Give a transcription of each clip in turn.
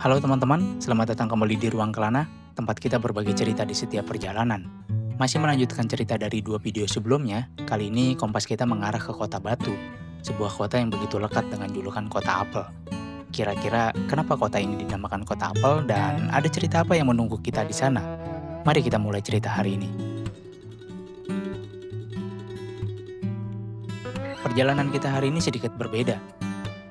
Halo teman-teman, selamat datang kembali di Ruang Kelana, tempat kita berbagi cerita di setiap perjalanan. Masih melanjutkan cerita dari dua video sebelumnya, kali ini kompas kita mengarah ke Kota Batu, sebuah kota yang begitu lekat dengan julukan Kota Apel. Kira-kira kenapa kota ini dinamakan Kota Apel dan ada cerita apa yang menunggu kita di sana? Mari kita mulai cerita hari ini. Perjalanan kita hari ini sedikit berbeda.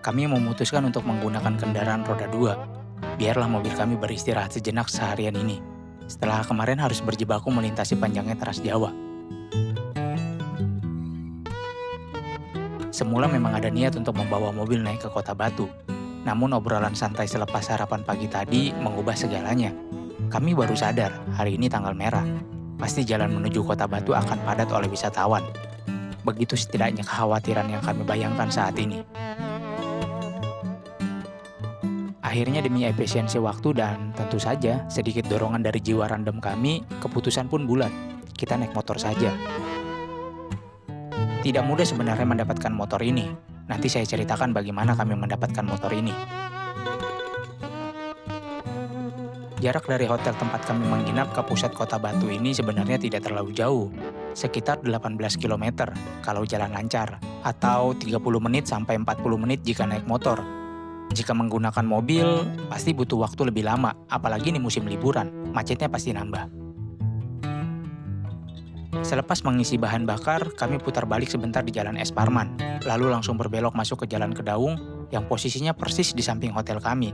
Kami memutuskan untuk menggunakan kendaraan roda 2. Biarlah mobil kami beristirahat sejenak seharian ini. Setelah kemarin harus berjibaku melintasi panjangnya Teras Jawa. Semula memang ada niat untuk membawa mobil naik ke Kota Batu. Namun obrolan santai selepas sarapan pagi tadi mengubah segalanya. Kami baru sadar hari ini tanggal merah. Pasti jalan menuju Kota Batu akan padat oleh wisatawan. Begitu setidaknya kekhawatiran yang kami bayangkan saat ini. Akhirnya demi efisiensi waktu dan tentu saja sedikit dorongan dari jiwa random kami, keputusan pun bulat. Kita naik motor saja. Tidak mudah sebenarnya mendapatkan motor ini. Nanti saya ceritakan bagaimana kami mendapatkan motor ini. Jarak dari hotel tempat kami menginap ke pusat Kota Batu ini sebenarnya tidak terlalu jauh. Sekitar 18 km kalau jalan lancar, atau 30 menit sampai 40 menit jika naik motor. Jika menggunakan mobil, pasti butuh waktu lebih lama, apalagi di musim liburan, macetnya pasti nambah. Selepas mengisi bahan bakar, kami putar balik sebentar di Jalan Es Parman, lalu langsung berbelok masuk ke Jalan Kedaung yang posisinya persis di samping hotel kami.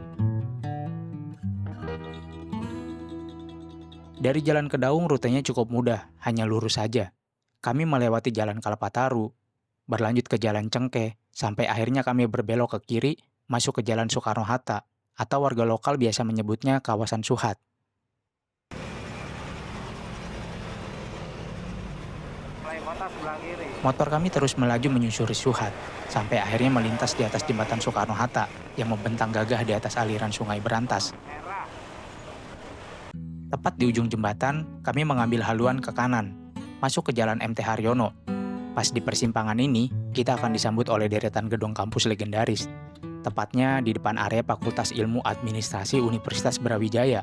Dari Jalan Kedaung rutenya cukup mudah, hanya lurus saja. Kami melewati Jalan Kalpataru, berlanjut ke Jalan Cengke, sampai akhirnya kami berbelok ke kiri, masuk ke Jalan Soekarno-Hatta, atau warga lokal biasa menyebutnya kawasan Suhat. Motor kami terus melaju menyusuri Suhat, sampai akhirnya melintas di atas jembatan Soekarno-Hatta yang membentang gagah di atas aliran Sungai Berantas. Tepat di ujung jembatan, kami mengambil haluan ke kanan, masuk ke Jalan MT Haryono. Pas di persimpangan ini, kita akan disambut oleh deretan gedung kampus legendaris. Tepatnya di depan area Fakultas Ilmu Administrasi Universitas Brawijaya.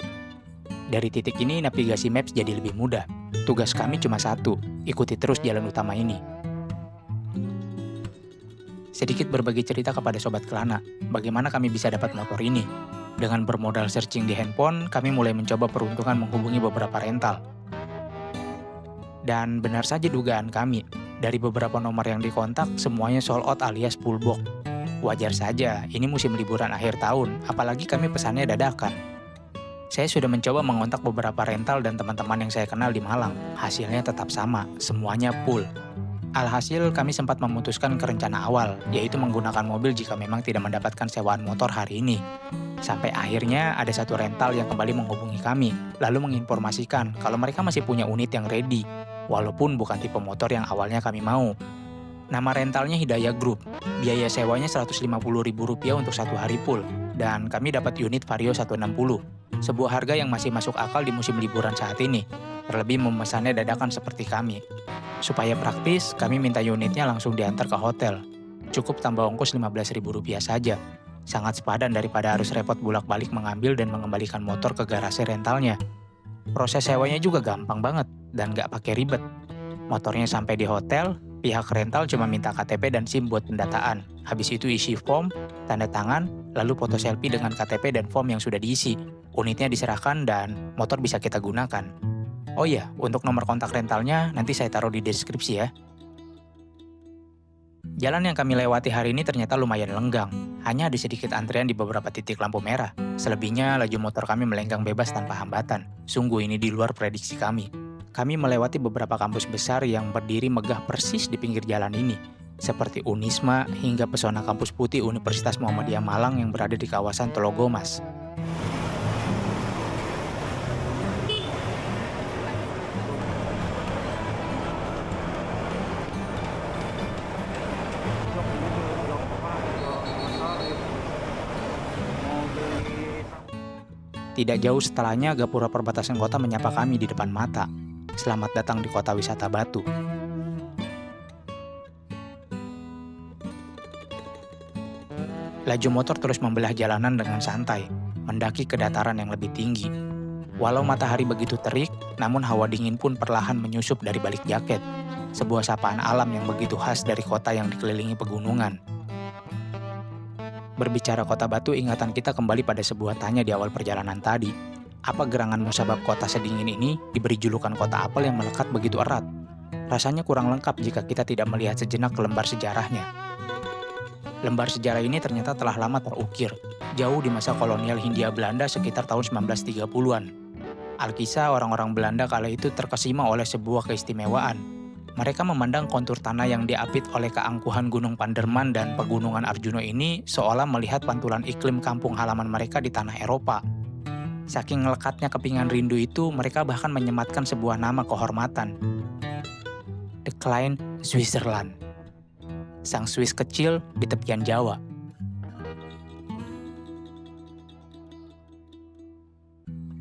Dari titik ini navigasi Maps jadi lebih mudah. Tugas kami cuma satu, ikuti terus jalan utama ini. Sedikit berbagi cerita kepada Sobat Kelana, bagaimana kami bisa dapat motor ini. Dengan bermodal searching di handphone, kami mulai mencoba peruntungan menghubungi beberapa rental. Dan benar saja dugaan kami, dari beberapa nomor yang dikontak, semuanya sold out alias full box. Wajar saja, ini musim liburan akhir tahun, apalagi kami pesannya dadakan. Saya sudah mencoba mengontak beberapa rental dan teman-teman yang saya kenal di Malang. Hasilnya tetap sama, semuanya full. Alhasil kami sempat memutuskan ke rencana awal, yaitu menggunakan mobil jika memang tidak mendapatkan sewaan motor hari ini. Sampai akhirnya ada satu rental yang kembali menghubungi kami, lalu menginformasikan kalau mereka masih punya unit yang ready, walaupun bukan tipe motor yang awalnya kami mau. Nama rentalnya Hidayah Group, biaya sewanya Rp150.000 untuk satu hari full, dan kami dapat unit Vario 160, sebuah harga yang masih masuk akal di musim liburan saat ini, terlebih memesannya dadakan seperti kami. Supaya praktis, kami minta unitnya langsung diantar ke hotel, cukup tambah ongkos Rp15.000 saja, sangat sepadan daripada harus repot bolak-balik mengambil dan mengembalikan motor ke garasi rentalnya. Proses sewanya juga gampang banget, dan gak pakai ribet. Motornya sampai di hotel, pihak rental cuma minta KTP dan SIM buat pendataan. Habis itu isi form, tanda tangan, lalu foto selfie dengan KTP dan form yang sudah diisi. Unitnya diserahkan dan motor bisa kita gunakan. Oh iya, untuk nomor kontak rentalnya nanti saya taruh di deskripsi ya. Jalan yang kami lewati hari ini ternyata lumayan lenggang. Hanya ada sedikit antrian di beberapa titik lampu merah. Selebihnya laju motor kami melenggang bebas tanpa hambatan. Sungguh ini di luar prediksi kami. Kami melewati beberapa kampus besar yang berdiri megah persis di pinggir jalan ini, seperti Unisma hingga Pesona Kampus Putih Universitas Muhammadiyah Malang yang berada di kawasan Telogomas. Tidak jauh setelahnya, gapura perbatasan kota menyapa kami di depan mata. Selamat datang di kota wisata Batu. Laju motor terus membelah jalanan dengan santai, mendaki ke dataran yang lebih tinggi. Walau matahari begitu terik, namun hawa dingin pun perlahan menyusup dari balik jaket. Sebuah sapaan alam yang begitu khas dari kota yang dikelilingi pegunungan. Berbicara Kota Batu, ingatan kita kembali pada sebuah tanya di awal perjalanan tadi. Apa gerangan musabab kota sedingin ini diberi julukan kota apel yang melekat begitu erat? Rasanya kurang lengkap jika kita tidak melihat sejenak ke lembar sejarahnya. Lembar sejarah ini ternyata telah lama terukir, jauh di masa kolonial Hindia Belanda sekitar tahun 1930-an. Alkisah orang-orang Belanda kala itu terkesima oleh sebuah keistimewaan. Mereka memandang kontur tanah yang diapit oleh keangkuhan Gunung Panderman dan Pegunungan Arjuna ini seolah melihat pantulan iklim kampung halaman mereka di tanah Eropa. Saking lekatnya kepingan rindu itu, mereka bahkan menyematkan sebuah nama kehormatan. The Klein Zwitserland. Sang Swiss kecil di tepian Jawa.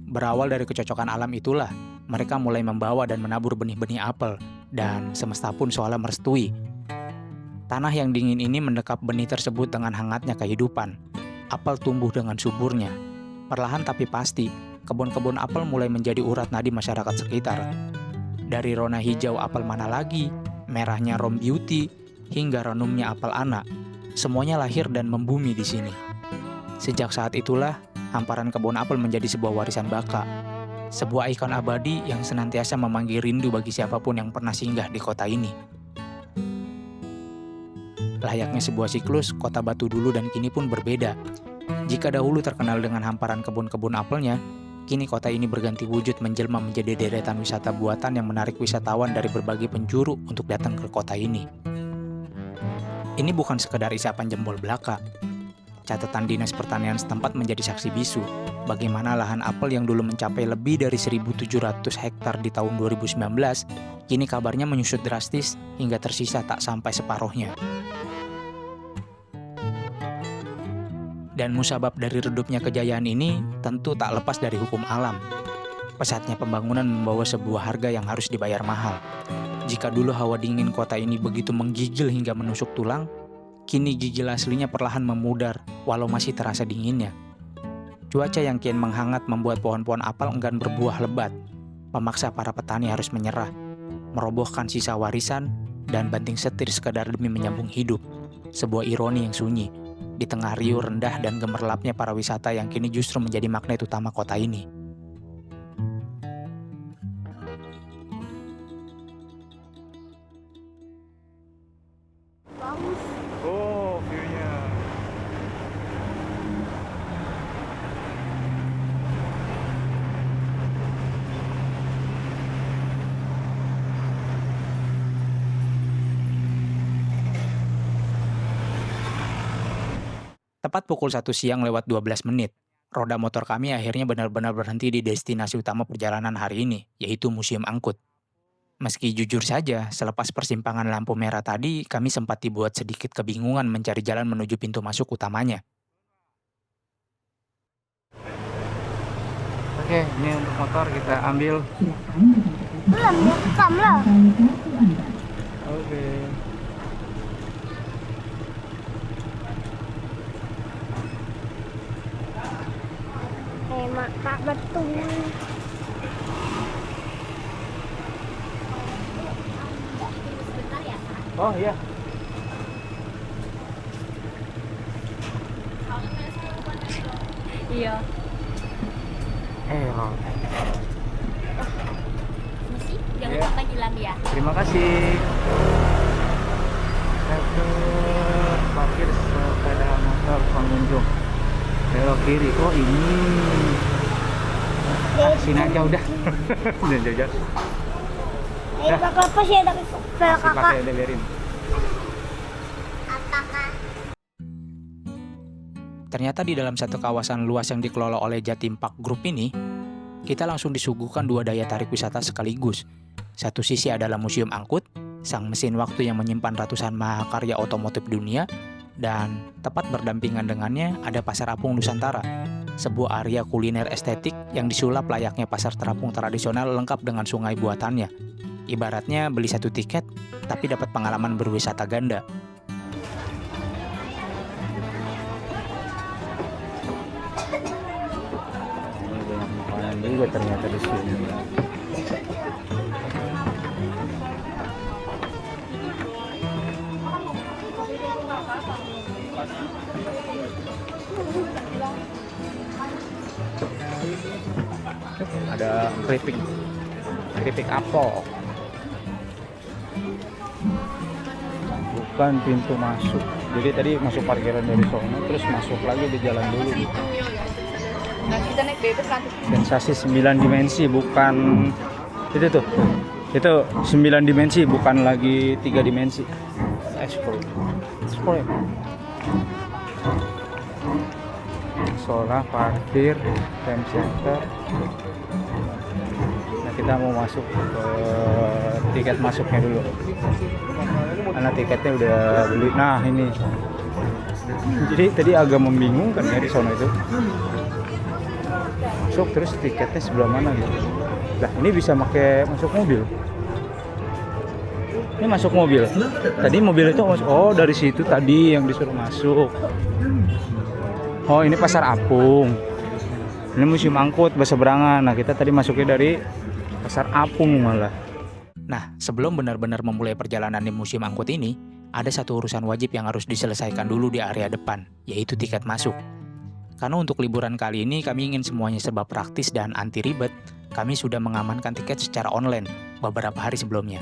Berawal dari kecocokan alam itulah, mereka mulai membawa dan menabur benih-benih apel, dan semesta pun seolah merestui. Tanah yang dingin ini mendekap benih tersebut dengan hangatnya kehidupan. Apel tumbuh dengan suburnya. Perlahan tapi pasti, kebun-kebun apel mulai menjadi urat nadi masyarakat sekitar. Dari rona hijau apel mana lagi, merahnya Rom Beauty, hingga renumnya apel anak, semuanya lahir dan membumi di sini. Sejak saat itulah, hamparan kebun apel menjadi sebuah warisan baka. Sebuah ikon abadi yang senantiasa memanggil rindu bagi siapapun yang pernah singgah di kota ini. Layaknya sebuah siklus, Kota Batu dulu dan kini pun berbeda. Jika dahulu terkenal dengan hamparan kebun-kebun apelnya, kini kota ini berganti wujud menjelma menjadi deretan wisata buatan yang menarik wisatawan dari berbagai penjuru untuk datang ke kota ini. Ini bukan sekedar isapan jempol belaka. Catatan Dinas Pertanian setempat menjadi saksi bisu bagaimana lahan apel yang dulu mencapai lebih dari 1.700 hektar di tahun 2019, kini kabarnya menyusut drastis hingga tersisa tak sampai separuhnya. Dan musabab dari redupnya kejayaan ini tentu tak lepas dari hukum alam. Pesatnya pembangunan membawa sebuah harga yang harus dibayar mahal. Jika dulu hawa dingin kota ini begitu menggigil hingga menusuk tulang, kini gigil aslinya perlahan memudar walau masih terasa dinginnya. Cuaca yang kian menghangat membuat pohon-pohon apel enggan berbuah lebat, memaksa para petani harus menyerah, merobohkan sisa warisan, dan banting setir sekadar demi menyambung hidup. Sebuah ironi yang sunyi, di tengah riuh rendah dan gemerlapnya para wisata yang kini justru menjadi magnet utama kota ini. Oh, view-nya. Tepat pukul 1 siang lewat 12 menit, roda motor kami akhirnya benar-benar berhenti di destinasi utama perjalanan hari ini, yaitu Museum Angkut. Meski jujur saja, selepas persimpangan lampu merah tadi, kami sempat dibuat sedikit kebingungan mencari jalan menuju pintu masuk utamanya. Oke, ini untuk motor kita ambil. Belum direkam lah. Oke. Mak betul. Oh iya. Iya. Roll. Mesti jangan Iya. sampai hilang ya. Terima kasih. Ke parkir sepeda motor pengunjung. Belok kiri. Oh ini. Sini aja udah. Udah jajan. Pakai apa sih ada pel kakak? Pakai udah biarin. Apakah? Ternyata di dalam satu kawasan luas yang dikelola oleh Jatim Park Group ini, kita langsung disuguhkan dua daya tarik wisata sekaligus. Satu sisi adalah Museum Angkut, sang mesin waktu yang menyimpan ratusan mahakarya otomotif dunia, dan tepat berdampingan dengannya ada Pasar Apung Nusantara, sebuah area kuliner estetik yang disulap layaknya pasar terapung tradisional lengkap dengan sungai buatannya. Ibaratnya beli satu tiket, tapi dapat pengalaman berwisata ganda. juga ternyata di sini. Ada keripik apel. Bukan pintu masuk. Jadi tadi masuk parkiran dari sono, terus masuk lagi di jalan dulu. Nah, kita naik bebas nanti. Sensasi 9 dimensi, bukan itu tuh. Itu 9 dimensi, bukan lagi 3 dimensi. Explore. Solar, parkir, time center. Nah, kita mau masuk ke tiket masuknya dulu. Karena tiketnya udah beli. Nah, ini. Jadi tadi agak membingungkan ya di sono itu. Masuk terus tiketnya sebelah mana gitu. Nah, ini bisa masuk mobil. Ini masuk mobil. Tadi mobil itu masuk. Oh, dari situ tadi yang disuruh masuk. Oh, ini pasar apung. Ini museum angkut berseberangan. Nah, kita tadi masuknya dari pasar apung malah. Nah, sebelum benar-benar memulai perjalanan di museum angkut ini, ada satu urusan wajib yang harus diselesaikan dulu di area depan, yaitu tiket masuk. Karena untuk liburan kali ini kami ingin semuanya serba praktis dan anti ribet, kami sudah mengamankan tiket secara online beberapa hari sebelumnya.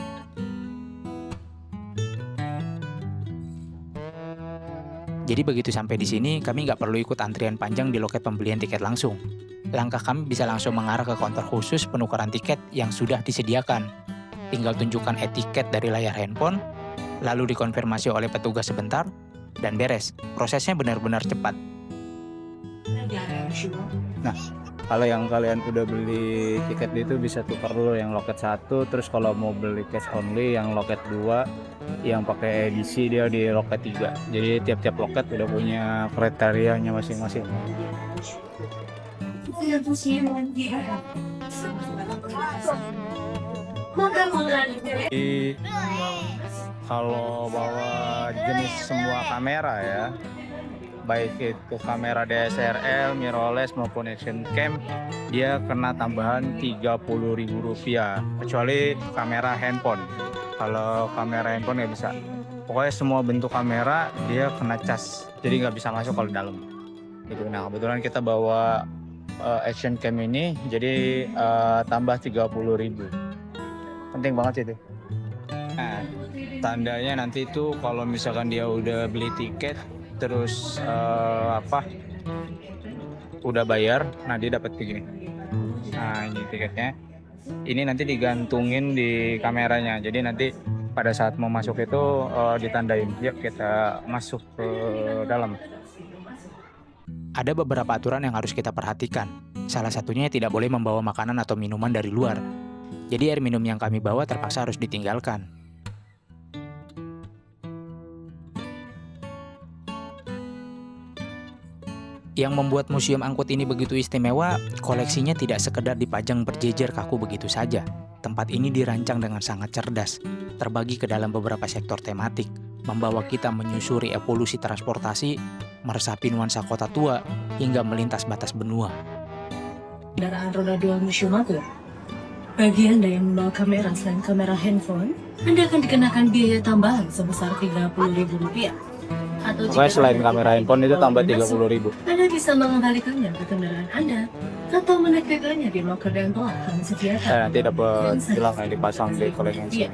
Jadi begitu sampai di sini, kami nggak perlu ikut antrian panjang di loket pembelian tiket langsung. Langkah kami bisa langsung mengarah ke counter khusus penukaran tiket yang sudah disediakan. Tinggal tunjukkan e-tiket dari layar handphone, lalu dikonfirmasi oleh petugas sebentar, dan beres. Prosesnya benar-benar cepat. Nah, kalau yang kalian udah beli tiket itu bisa tukar dulu yang loket 1, terus kalau mau beli cash only yang loket 2, yang pakai edisi dia di loket 3. Jadi tiap-tiap loket udah punya kriterianya masing-masing. Jadi kalau bawa jenis semua kamera ya, baik itu kamera DSLR, mirrorless maupun action cam, dia kena tambahan Rp30.000, kecuali kamera handphone. Kalau kamera handphone nggak bisa. Pokoknya semua bentuk kamera dia kena cas, jadi nggak bisa masuk kalau dalam. Gitu. Nah, kebetulan kita bawa action cam ini, jadi tambah 30.000. Penting banget sih itu. Nah, tandanya nanti itu kalau misalkan dia udah beli tiket, terus udah bayar, nah dia dapat kayak gini. Nah, ini tiketnya. Ini nanti digantungin di kameranya. Jadi nanti pada saat mau masuk itu ditandain. Yuk kita masuk ke dalam. Ada beberapa aturan yang harus kita perhatikan. Salah satunya tidak boleh membawa makanan atau minuman dari luar. Jadi air minum yang kami bawa terpaksa harus ditinggalkan. Yang membuat museum angkut ini begitu istimewa, koleksinya tidak sekedar dipajang berjejer kaku begitu saja. Tempat ini dirancang dengan sangat cerdas, terbagi ke dalam beberapa sektor tematik, membawa kita menyusuri evolusi transportasi, meresapi nuansa kota tua, hingga melintas batas benua. Kendaraan roda 2 museum angkut. Bagi Anda yang membawa kamera selain kamera handphone, Anda akan dikenakan biaya tambahan sebesar Rp30.000. Atau Pokoknya selain kamera handphone itu tambah 30.000. Anda bisa mengembalikannya ke kendaraan Anda atau menitipkannya di loker yang telah kami sediakan. Nanti dapat bilang yang dipasang di koleksi. Iya.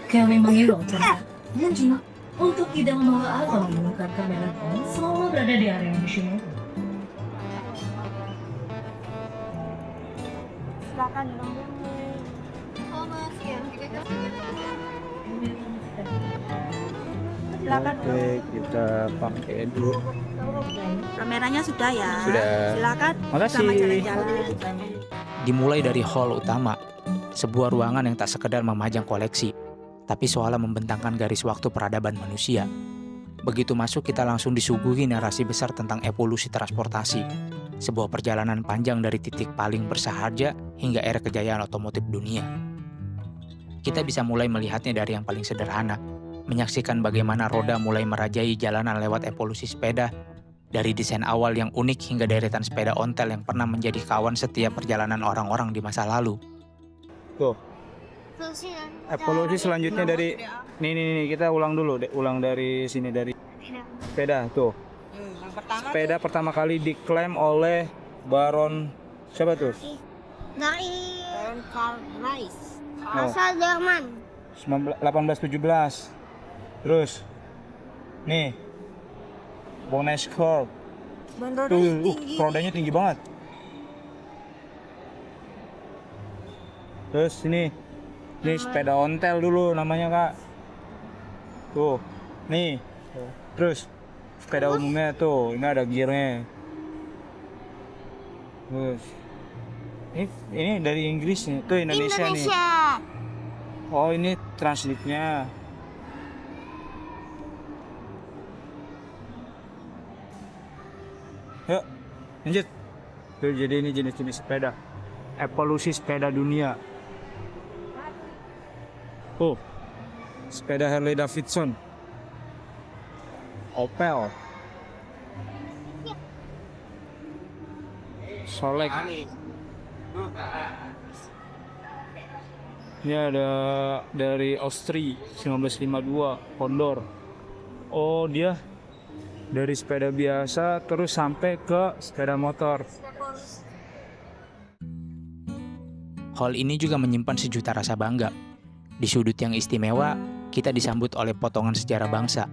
Kami mengimbau terhadap pengunjung untuk tidak membawa atau menukar kamera phone selama berada di area museum. Silakan dong. Silakan. Oke, kita pakai dulu. Kameranya sudah ya. Sudah. Silakan. Makasih. Selamat jalan-jalan. Dimulai dari hall utama, sebuah ruangan yang tak sekedar memajang koleksi, tapi seolah membentangkan garis waktu peradaban manusia. Begitu masuk, kita langsung disuguhi narasi besar tentang evolusi transportasi, sebuah perjalanan panjang dari titik paling bersahaja hingga era kejayaan otomotif dunia. Kita bisa mulai melihatnya dari yang paling sederhana, menyaksikan bagaimana roda mulai merajai jalanan lewat evolusi sepeda, Dari desain awal yang unik hingga deretan sepeda ontel yang pernah menjadi kawan setiap perjalanan orang-orang di masa lalu. Tuh, evolusi selanjutnya dari nih kita ulang dulu, ulang dari sini dari sepeda tuh. Sepeda pertama kali diklaim oleh Baron siapa tuh? Dari Karl Rice. asal Jerman. 1817. Terus nih Bonescorp. Tuh, rodanya tinggi banget. Terus ini sepeda ontel dulu namanya kak. Tuh, nih. Terus sepeda umumnya tuh, ini ada gearnya. Terus ini dari Inggris nih, tuh Indonesia nih. Oh ini translitnya. Yuk, lanjut. Tuh, jadi ini jenis-jenis sepeda. Evolusi sepeda dunia. Oh, sepeda Harley Davidson. Opel. Solek. Ini ada dari Austria 1952 Condor. Oh dia dari sepeda biasa terus sampai ke sepeda motor. Hall ini juga menyimpan sejuta rasa bangga. Di sudut yang istimewa, kita disambut oleh potongan sejarah bangsa.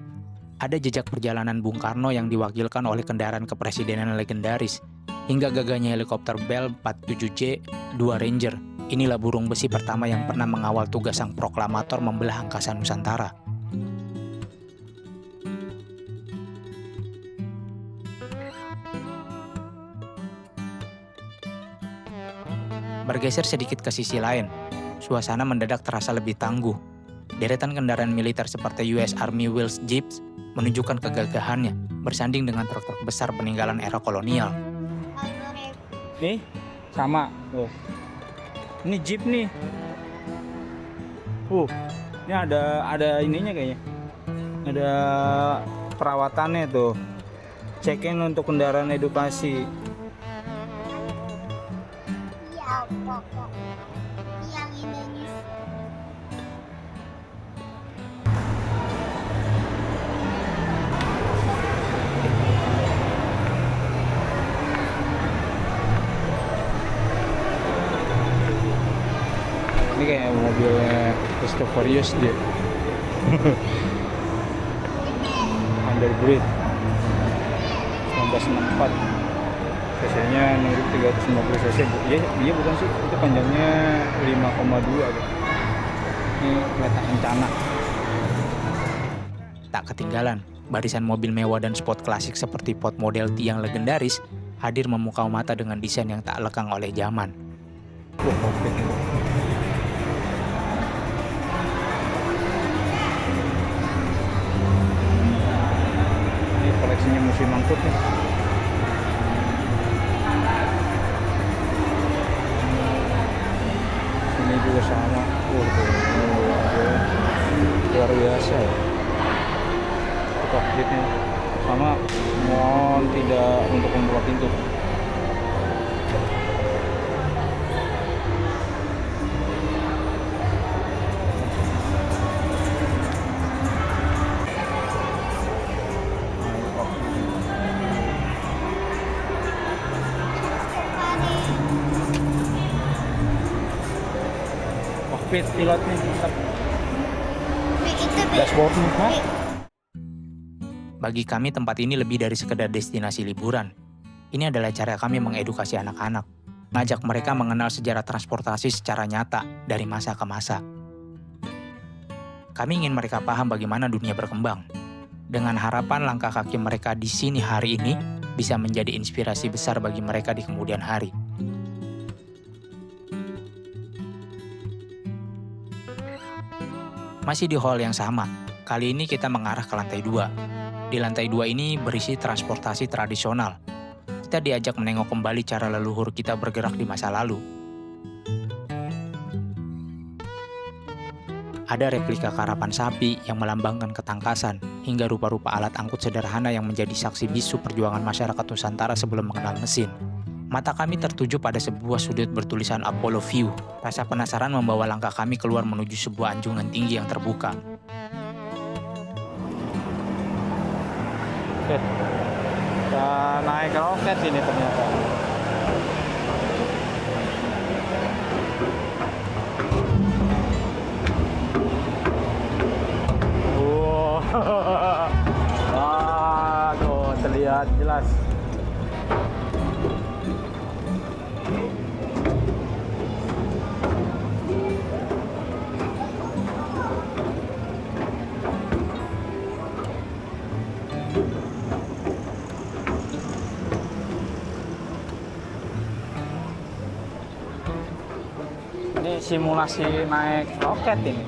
Ada jejak perjalanan Bung Karno yang diwakilkan oleh kendaraan kepresidenan legendaris, hingga gagahnya helikopter Bell 47J 2 Ranger. Inilah burung besi pertama yang pernah mengawal tugas sang proklamator membelah angkasa Nusantara. Bergeser sedikit ke sisi lain, suasana mendadak terasa lebih tangguh. Deretan kendaraan militer seperti US Army Wheels Jeeps menunjukkan kegagahannya bersanding dengan truk-truk besar peninggalan era kolonial. Nih, sama. Tuh. Ini Jeep nih. Ini ada ininya kayaknya. Ada perawatannya tuh. Check-in untuk kendaraan edukasi. Iya, pokok. Yang Indonesia. Ini kayak mobilnya Christopher Yus dia. Underbreed 1964. cc-nya 350 cc. Iya bukan sih, itu panjangnya 5,2 gitu. Ini kereta kencana. Tak ketinggalan, barisan mobil mewah dan sport klasik seperti Ford Model T yang legendaris hadir memukau mata dengan desain yang tak lekang oleh zaman. Kokpit. Ini koleksinya musim angkut nih. Ini juga sama. Luar biasa ya. Kokpitnya sama, mohon tidak untuk membuka pintu. Kokpit pilotnya, mantap. Dashboardnya, hah? Bagi kami tempat ini lebih dari sekedar destinasi liburan. Ini adalah cara kami mengedukasi anak-anak, ngajak mereka mengenal sejarah transportasi secara nyata dari masa ke masa. Kami ingin mereka paham bagaimana dunia berkembang. Dengan harapan langkah kaki mereka di sini hari ini bisa menjadi inspirasi besar bagi mereka di kemudian hari. Masih di hall yang sama, kali ini kita mengarah ke lantai 2. Di lantai 2 ini berisi transportasi tradisional. Kita diajak menengok kembali cara leluhur kita bergerak di masa lalu. Ada replika karapan sapi yang melambangkan ketangkasan, hingga rupa-rupa alat angkut sederhana yang menjadi saksi bisu perjuangan masyarakat Nusantara sebelum mengenal mesin. Mata kami tertuju pada sebuah sudut bertulisan Apollo View. Rasa penasaran membawa langkah kami keluar menuju sebuah anjungan tinggi yang terbuka. Kita naik roket ini ternyata. Wow. Wah, tuh terlihat jelas. Ini simulasi naik roket ini.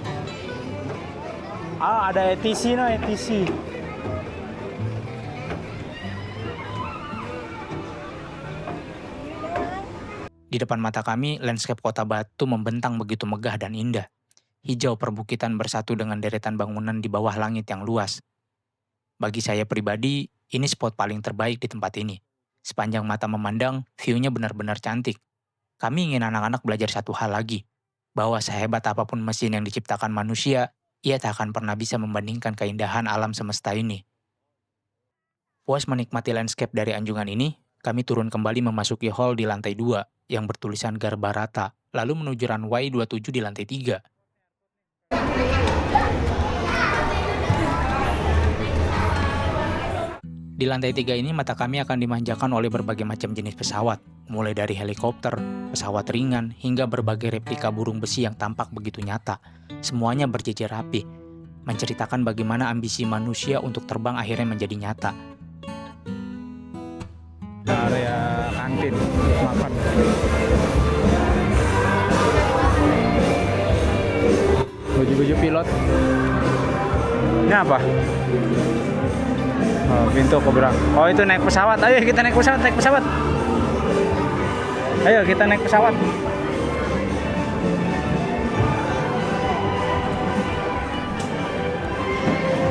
Ah, ada ETC no, ETC. Di depan mata kami, landscape kota Batu membentang begitu megah dan indah. Hijau perbukitan bersatu dengan deretan bangunan di bawah langit yang luas. Bagi saya pribadi, ini spot paling terbaik di tempat ini. Sepanjang mata memandang, view-nya benar-benar cantik. Kami ingin anak-anak belajar satu hal lagi, bahwa sehebat apapun mesin yang diciptakan manusia, ia tak akan pernah bisa membandingkan keindahan alam semesta ini. Puas menikmati landscape dari anjungan ini, kami turun kembali memasuki hall di lantai 2 yang bertulisan Garbarata, lalu menuju runway 27 di lantai 3. Di lantai 3 ini mata kami akan dimanjakan oleh berbagai macam jenis pesawat, mulai dari helikopter, pesawat ringan, hingga berbagai replika burung besi yang tampak begitu nyata. Semuanya berjejer rapi, menceritakan bagaimana ambisi manusia untuk terbang akhirnya menjadi nyata. Area kantin makan. Baju-baju pilot. Ini apa? Oh, pintu keberang. Oh, itu naik pesawat. Ayo kita naik pesawat, naik pesawat. Ayo kita naik pesawat.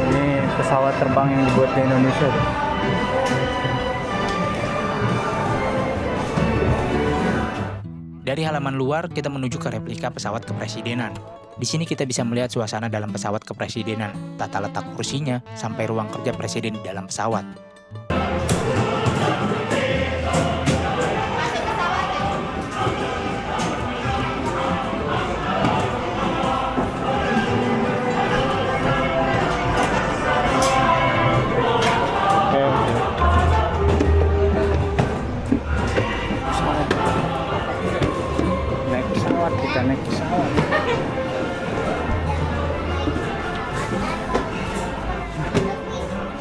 Ini pesawat terbang yang dibuat di Indonesia. Dari halaman luar, kita menuju ke replika pesawat kepresidenan. Di sini kita bisa melihat suasana dalam pesawat kepresidenan, tata letak kursinya, sampai ruang kerja presiden di dalam pesawat. Kita naik pesawat.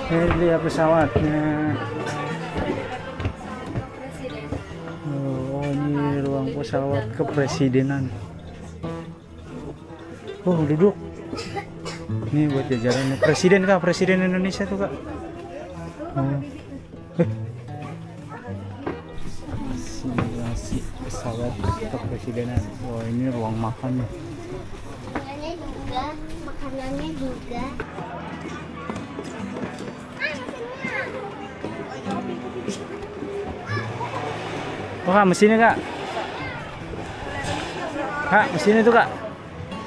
Ini dia pesawatnya. Oh, ini ruang pesawat kepresidenan. Oh, duduk. Ini buat jajaran presiden kak, presiden Indonesia tuh kak. Oh. Simulasi pesawat kepresidenan. Wah, ini ruang makannya. Makanannya juga. Oh kak, mesinnya kak. Kak, mesinnya tuh kak.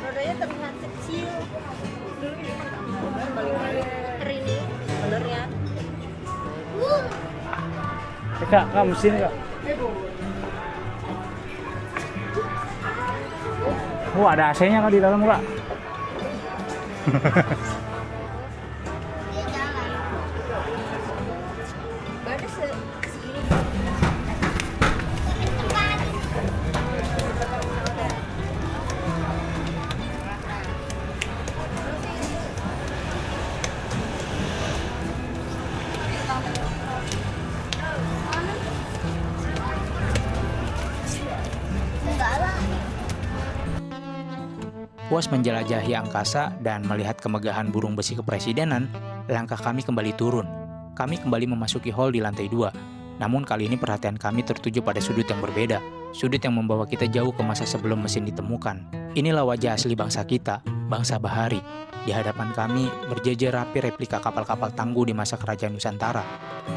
Rodanya terlihat kecil. Ini benernya. Kak, mesinnya kak. Oh, ada AC-nya kak di dalam kak. Dia jalan. Baru segini. Enggak lah. Puas menjelajahi angkasa dan melihat kemegahan burung besi kepresidenan, langkah kami kembali turun. Kami kembali memasuki hall di lantai 2. Namun kali ini perhatian kami tertuju pada sudut yang berbeda. Sudut yang membawa kita jauh ke masa sebelum mesin ditemukan. Inilah wajah asli bangsa kita, bangsa bahari. Di hadapan kami berjejer rapi replika kapal-kapal tangguh di masa kerajaan Nusantara.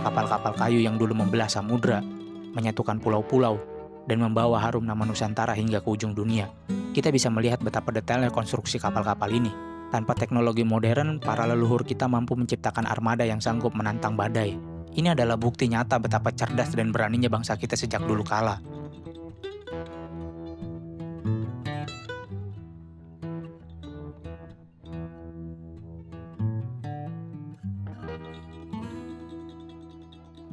Kapal-kapal kayu yang dulu membelah samudra, menyatukan pulau-pulau, dan membawa harum nama Nusantara hingga ke ujung dunia. Kita bisa melihat betapa detailnya konstruksi kapal-kapal ini. Tanpa teknologi modern, para leluhur kita mampu menciptakan armada yang sanggup menantang badai. Ini adalah bukti nyata betapa cerdas dan beraninya bangsa kita sejak dulu kala.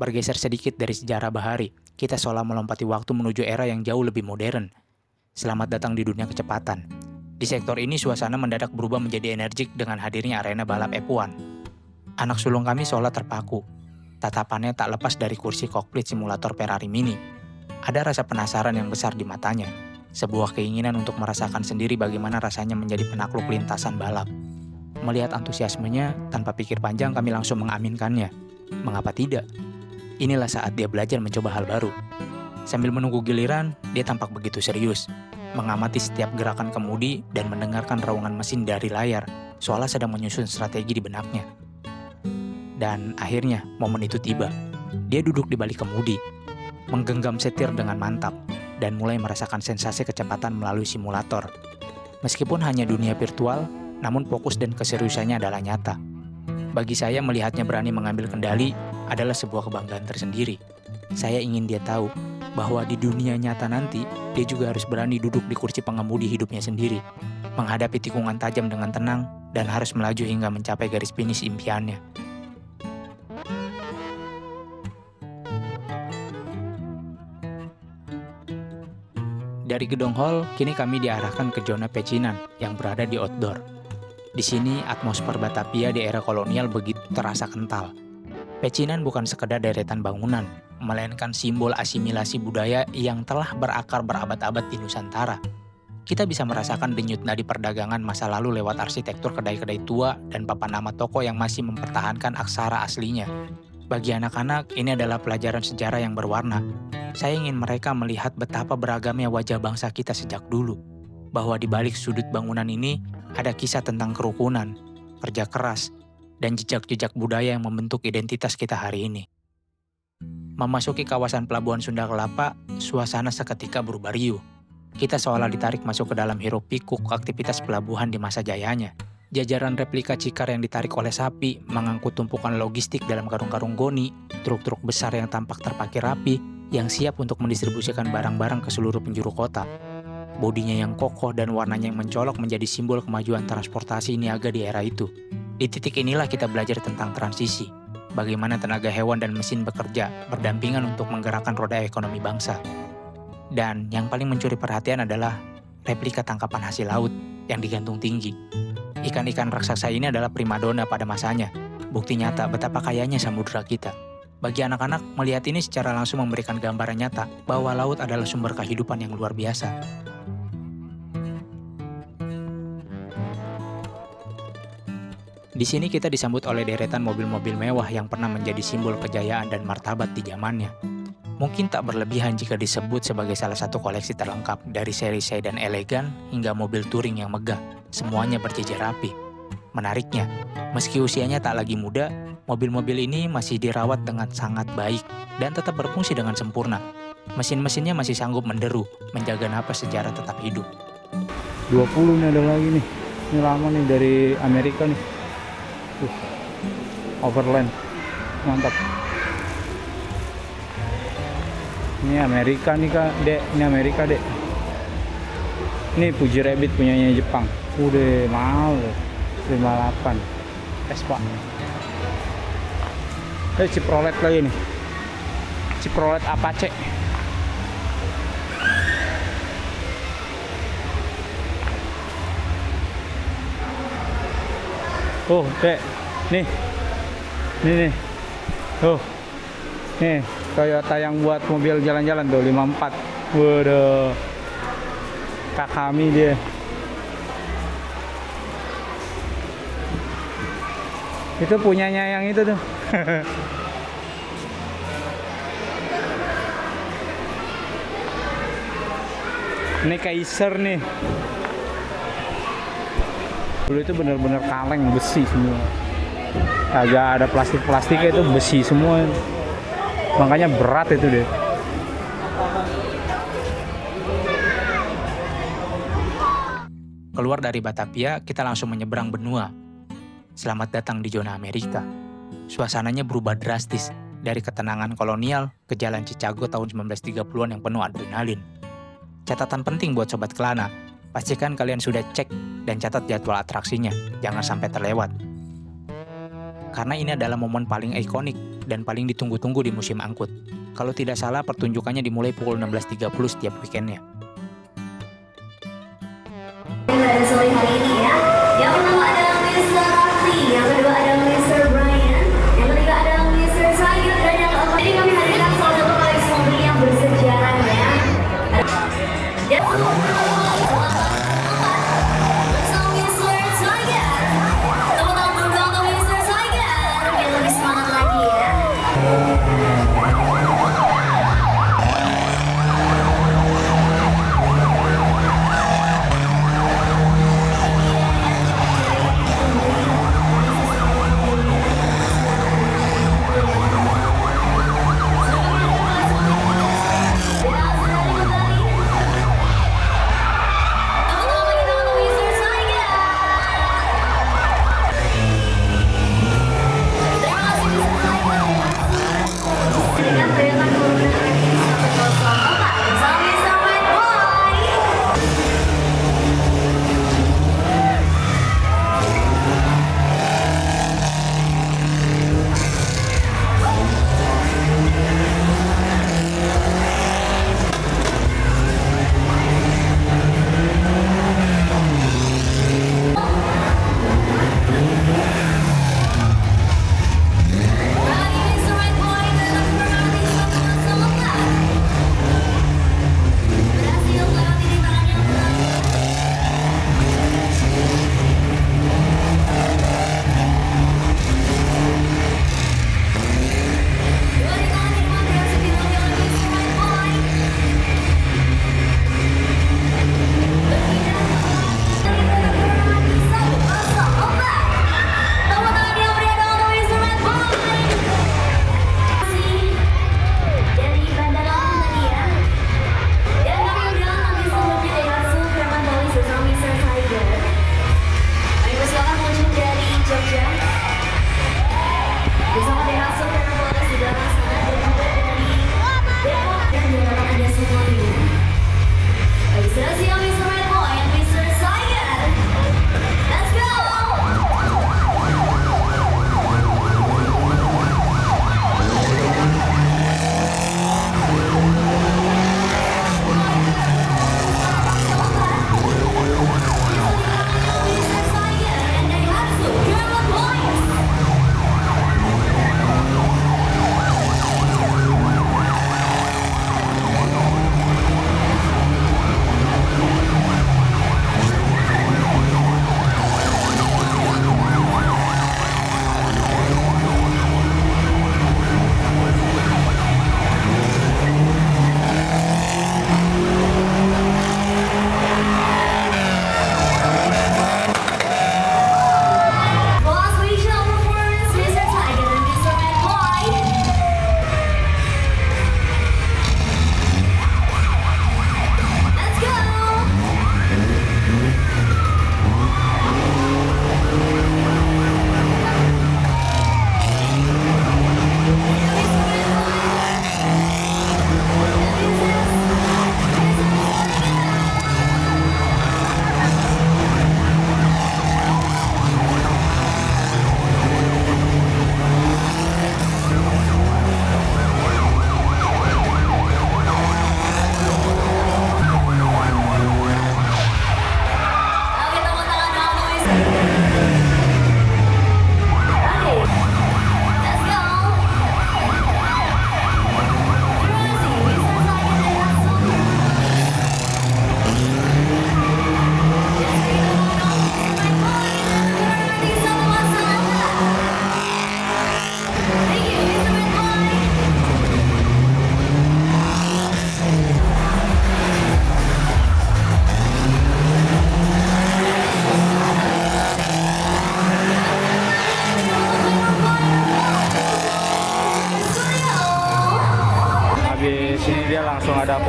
Bergeser sedikit dari sejarah bahari, kita seolah melompati waktu menuju era yang jauh lebih modern. Selamat datang di dunia kecepatan. Di sektor ini suasana mendadak berubah menjadi energik dengan hadirnya arena balap F1. Anak sulung kami seolah terpaku. Tatapannya tak lepas dari kursi kokpit simulator Ferrari Mini. Ada rasa penasaran yang besar di matanya. Sebuah keinginan untuk merasakan sendiri bagaimana rasanya menjadi penakluk lintasan balap. Melihat antusiasmenya, tanpa pikir panjang kami langsung mengaminkannya. Mengapa tidak? Inilah saat dia belajar mencoba hal baru. Sambil menunggu giliran, dia tampak begitu serius. Mengamati setiap gerakan kemudi dan mendengarkan raungan mesin dari layar, seolah sedang menyusun strategi di benaknya. Dan akhirnya, momen itu tiba. Dia duduk di balik kemudi, menggenggam setir dengan mantap, dan mulai merasakan sensasi kecepatan melalui simulator. Meskipun hanya dunia virtual, namun fokus dan keseriusannya adalah nyata. Bagi saya, melihatnya berani mengambil kendali adalah sebuah kebanggaan tersendiri. Saya ingin dia tahu bahwa di dunia nyata nanti, dia juga harus berani duduk di kursi pengemudi hidupnya sendiri, menghadapi tikungan tajam dengan tenang, dan harus melaju hingga mencapai garis finish impiannya. Dari gedung hall, kini kami diarahkan ke zona pecinan yang berada di outdoor. Di sini, atmosfer Batavia di era kolonial begitu terasa kental. Pecinan bukan sekedar deretan bangunan, melainkan simbol asimilasi budaya yang telah berakar berabad-abad di Nusantara. Kita bisa merasakan denyut nadi perdagangan masa lalu lewat arsitektur kedai-kedai tua dan papan nama toko yang masih mempertahankan aksara aslinya. Bagi anak-anak, ini adalah pelajaran sejarah yang berwarna. Saya ingin mereka melihat betapa beragamnya wajah bangsa kita sejak dulu. Bahwa di balik sudut bangunan ini ada kisah tentang kerukunan, kerja keras, dan jejak-jejak budaya yang membentuk identitas kita hari ini. Memasuki kawasan Pelabuhan Sunda Kelapa, suasana seketika berubah riuh. Kita seolah ditarik masuk ke dalam hiruk pikuk aktivitas pelabuhan di masa jayanya. Jajaran replika cikar yang ditarik oleh sapi, mengangkut tumpukan logistik dalam karung-karung goni, truk-truk besar yang tampak terparkir rapi, yang siap untuk mendistribusikan barang-barang ke seluruh penjuru kota. Bodinya yang kokoh dan warnanya yang mencolok menjadi simbol kemajuan transportasi niaga di era itu. Di titik inilah kita belajar tentang transisi. Bagaimana tenaga hewan dan mesin bekerja berdampingan untuk menggerakkan roda ekonomi bangsa. Dan yang paling mencuri perhatian adalah replika tangkapan hasil laut yang digantung tinggi. Ikan-ikan raksasa ini adalah primadona pada masanya. Bukti nyata betapa kayanya samudera kita. Bagi anak-anak, melihat ini secara langsung memberikan gambaran nyata bahwa laut adalah sumber kehidupan yang luar biasa. Di sini kita disambut oleh deretan mobil-mobil mewah yang pernah menjadi simbol kejayaan dan martabat di zamannya. Mungkin tak berlebihan jika disebut sebagai salah satu koleksi terlengkap dari seri sedan elegan hingga mobil touring yang megah. Semuanya berjejer rapi. Menariknya, meski usianya tak lagi muda, mobil-mobil ini masih dirawat dengan sangat baik dan tetap berfungsi dengan sempurna. Mesin-mesinnya masih sanggup menderu, menjaga napas sejarah tetap hidup. 20 nih ada lagi nih. Ini lama nih dari Amerika nih. Overland. Mantap. Ini Amerika nih Kak, Dek. Ini Amerika, Dek. Ini Fuji Rabbit punyanya Jepang. Udah mahal. 58. Vespa. Chevrolet lagi nih. Chevrolet Apache. Oh, Dek. Nih. Nih. Oh. Nih, Toyota yang buat mobil jalan-jalan tuh 54. Waduh. Kak kami dia. Itu punyanya yang itu tuh. Ini Kaiser nih. Dulu itu bener-bener kaleng besi semua. Agak ada plastiknya itu besi semua. Makanya berat itu deh. Keluar dari Batavia, kita langsung menyeberang benua. Selamat datang di zona Amerika. Suasananya berubah drastis dari ketenangan kolonial ke jalan Chicago tahun 1930-an yang penuh adrenalin. Catatan penting buat Sobat Kelana, pastikan kalian sudah cek dan catat jadwal atraksinya, jangan sampai terlewat. Karena ini adalah momen paling ikonik dan paling ditunggu-tunggu di musim angkut. Kalau tidak salah, pertunjukannya dimulai pukul 16.30 setiap weekendnya. Pada sore hari ini ya. Yang pertama ada Mr. Raffi, yang kedua ada Mr. Brian, yang ketiga ada Mr. Said, dan yang keempat ini kami hadirkan salah satu koleksi mobil yang bersejarah ya. Dan so Mr. Tiger, tepuk tangan berdua untuk Mr. Tiger, biar lebih semangat lagi ya.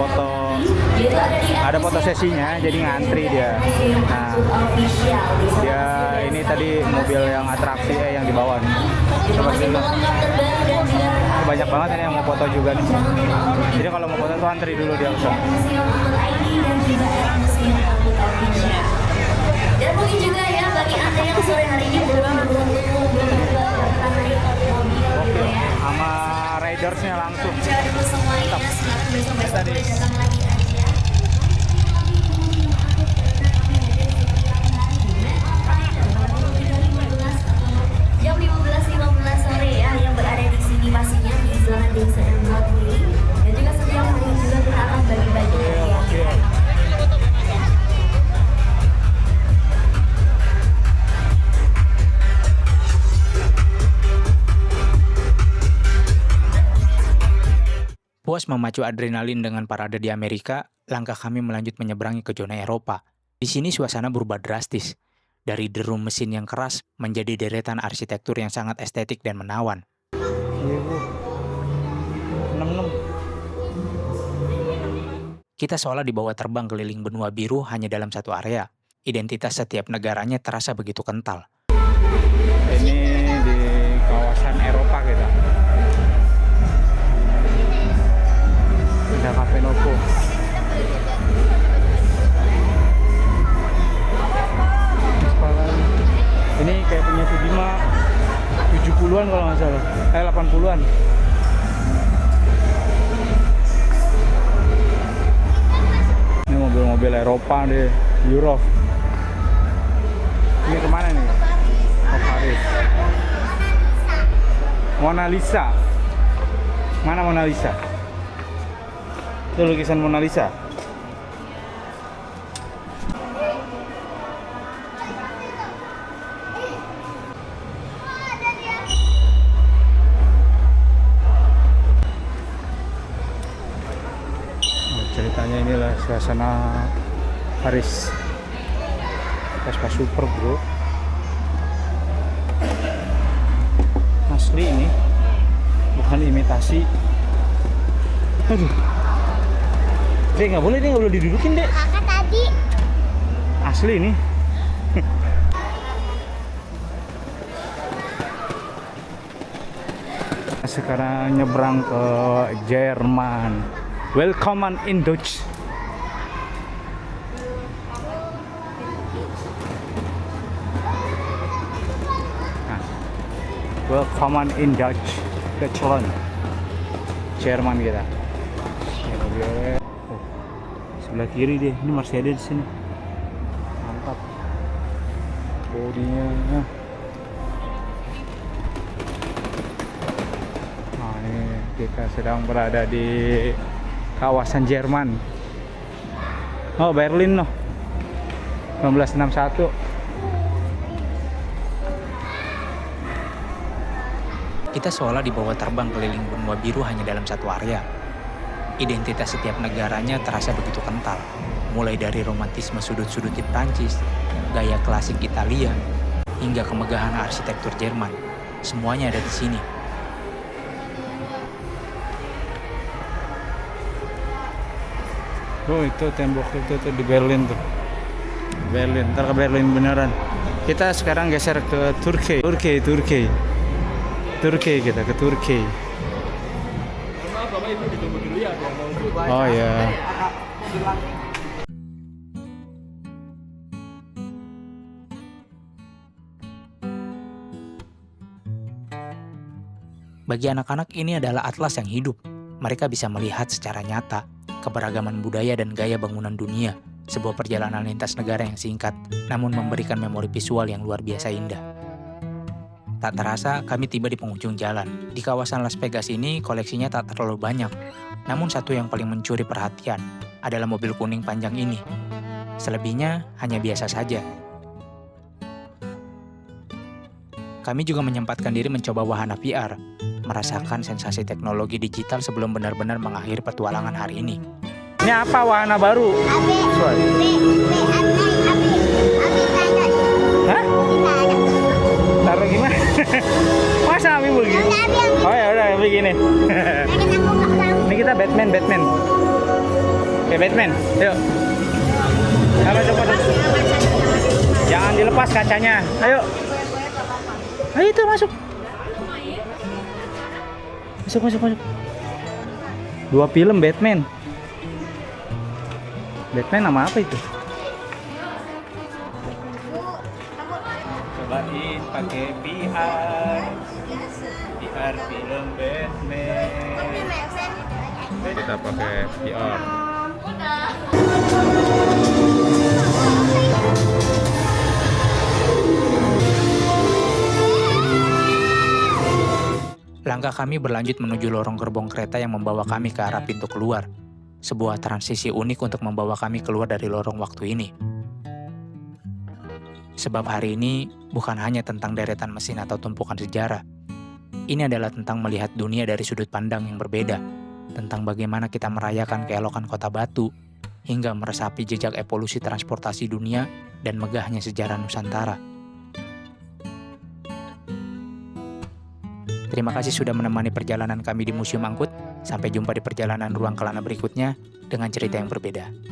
foto, ada foto sesinya, jadi ngantri dia. Nah, dia ini tadi mobil yang atraksi yang di bawah nih. Seperti itu. Banyak banget ini yang mau foto juga nih. Jadi kalau mau foto tuh antri dulu dia langsung. Dan mungkin juga ya bagi anda yang sore hari ini belum Oke, sama ridersnya langsung. Tadi. Jam 15.15 sore ya, yang berada di sini pastinya di zona desa dan Broadway. Dan juga setiap hari juga kita akan bagi-bagi hadiah. Puas memacu adrenalin dengan parade di Amerika, langkah kami melanjut menyeberangi ke zona Eropa. Di sini suasana berubah drastis. Dari derum mesin yang keras menjadi deretan arsitektur yang sangat estetik dan menawan. Iya, Bu. 66. Kita seolah dibawa terbang keliling benua biru hanya dalam satu area. Identitas setiap negaranya terasa begitu kental. Ini di kawasan Eropa kita. Ada Cafe Novo. Ini kayak punya Sudima 70-an kalau nggak salah. 80-an. Ini mobil-mobil Eropa deh, Europe. Ini kemana nih? Oh, Paris. Mona Lisa. Mana Mona Lisa? Itu lukisan Mona Lisa. Ceritanya inilah suasana Paris. Vespa Super, bro. Asli ini, bukan imitasi. Aduh, Dek, nggak boleh didudukin, Dek. Kakak tadi. Asli ini. Sekarang nyebrang ke Jerman. Welcome in Dutch. Nah, welcome in Dutch, Deutschland, Jerman kita. Oh, sebelah kiri deh, ini masih ada di sini. Mantap. Bodinya. Nah, ini kita sedang berada di kawasan Jerman. Oh, Berlin loh. 1961. Kita seolah dibawa terbang keliling benua biru hanya dalam satu area. Identitas setiap negaranya terasa begitu kental. Mulai dari romantisme sudut-sudut di Prancis, gaya klasik Italia, hingga kemegahan arsitektur Jerman. Semuanya ada di sini. Oh, itu tembok itu tuh di Berlin tuh. Berlin, ntar ke Berlin beneran. Kita sekarang geser ke Turki. Kita ke Turki. Oh ya. Bagi anak-anak ini adalah atlas yang hidup. Mereka bisa melihat secara nyata keberagaman budaya dan gaya bangunan dunia, sebuah perjalanan lintas negara yang singkat, namun memberikan memori visual yang luar biasa indah. Tak terasa, kami tiba di penghujung jalan. Di kawasan Las Vegas ini, koleksinya tak terlalu banyak. Namun satu yang paling mencuri perhatian adalah mobil kuning panjang ini. Selebihnya hanya biasa saja. Kami juga menyempatkan diri mencoba wahana VR, merasakan sensasi teknologi digital sebelum benar-benar mengakhiri petualangan hari ini. Ini apa wahana baru? Hah? Taruh gimana? Masa Abi begini? Oh ya udah begini. Ini kita Batman. Oke, Batman. Ayo. Ayo masuk, masuk. Jangan dilepas kacanya. Ayo. Ayo itu masuk. Masuk, masuk, masuk. 2 film Batman. Batman nama apa itu? Cobain pakai VR. VR film Batman. Kita pakai VR. Langkah kami berlanjut menuju lorong gerbong kereta yang membawa kami ke arah pintu keluar. Sebuah transisi unik untuk membawa kami keluar dari lorong waktu ini. Sebab hari ini bukan hanya tentang deretan mesin atau tumpukan sejarah. Ini adalah tentang melihat dunia dari sudut pandang yang berbeda. Tentang bagaimana kita merayakan keelokan kota batu, hingga meresapi jejak evolusi transportasi dunia dan megahnya sejarah Nusantara. Terima kasih sudah menemani perjalanan kami di Museum Angkut. Sampai jumpa di perjalanan ruang Kelana berikutnya dengan cerita yang berbeda.